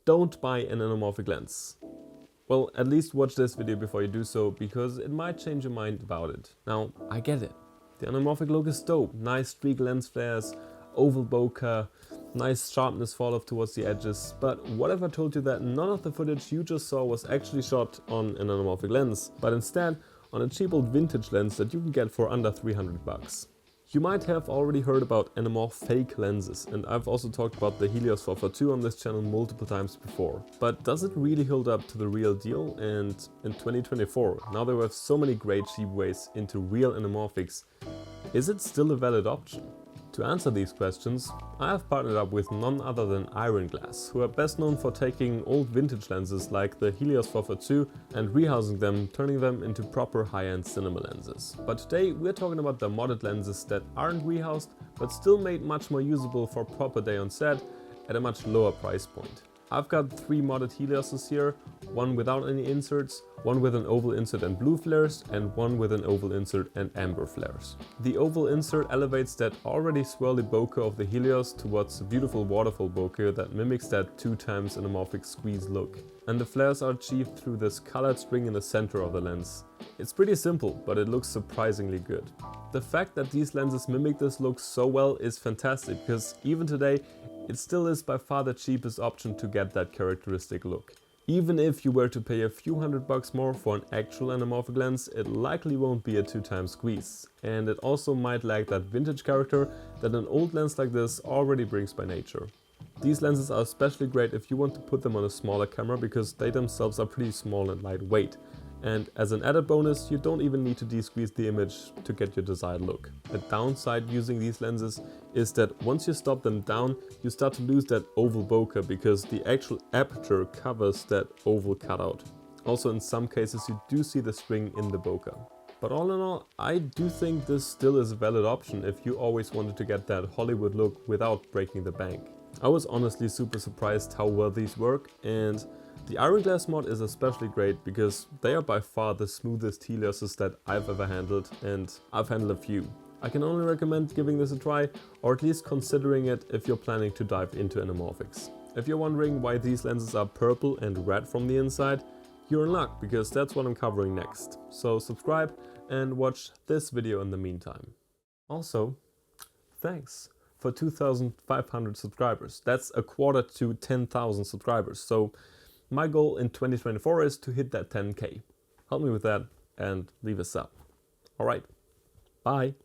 don't buy an anamorphic lens. Well, at least watch this video before you do so, because it might change your mind about it. Now, I get it. The anamorphic look is dope. Nice streak lens flares, oval bokeh, nice sharpness fall off towards the edges. But what if I told you that none of the footage you just saw was actually shot on an anamorphic lens, but instead on a cheap old vintage lens that you can get for under 300 bucks? You might have already heard about anamorphic lenses, and I've also talked about the Helios 442 on this channel multiple times before. But does it really hold up to the real deal? And in 2024, now that we have so many great cheap ways into real anamorphics, is it still a valid option? To answer these questions, I have partnered up with none other than Ironglass, who are best known for taking old vintage lenses like the Helios 442 and rehousing them, turning them into proper high-end cinema lenses. But today we're talking about the modded lenses that aren't rehoused, but still made much more usable for proper day on set at a much lower price point. I've got 3 modded Helioses here, one without any inserts, one with an oval insert and blue flares, and one with an oval insert and amber flares. The oval insert elevates that already swirly bokeh of the Helios towards a beautiful waterfall bokeh that mimics that 2x anamorphic squeeze look. And the flares are achieved through this colored string in the center of the lens. It's pretty simple, but it looks surprisingly good. The fact that these lenses mimic this look so well is fantastic, because even today it still is by far the cheapest option to get that characteristic look. Even if you were to pay a few $100 more for an actual anamorphic lens, it likely won't be a 2x squeeze. And it also might lack that vintage character that an old lens like this already brings by nature. These lenses are especially great if you want to put them on a smaller camera, because they themselves are pretty small and lightweight. And as an added bonus, you don't even need to de-squeeze the image to get your desired look. A downside using these lenses is that once you stop them down, you start to lose that oval bokeh, because the actual aperture covers that oval cutout. Also, in some cases you do see the string in the bokeh. But all in all, I do think this still is a valid option if you always wanted to get that Hollywood look without breaking the bank. I was honestly super surprised how well these work, and the Ironglass mod is especially great because they are by far the smoothest Helioses that I've ever handled, and I've handled a few. I can only recommend giving this a try, or at least considering it if you're planning to dive into anamorphics. If you're wondering why these lenses are purple and red from the inside, you're in luck, because that's what I'm covering next. So subscribe and watch this video in the meantime. Also, thanks for 2,500 subscribers. That's a quarter to 10,000 subscribers. So my goal in 2024 is to hit that 10K. Help me with that and leave a sub. Alright, bye.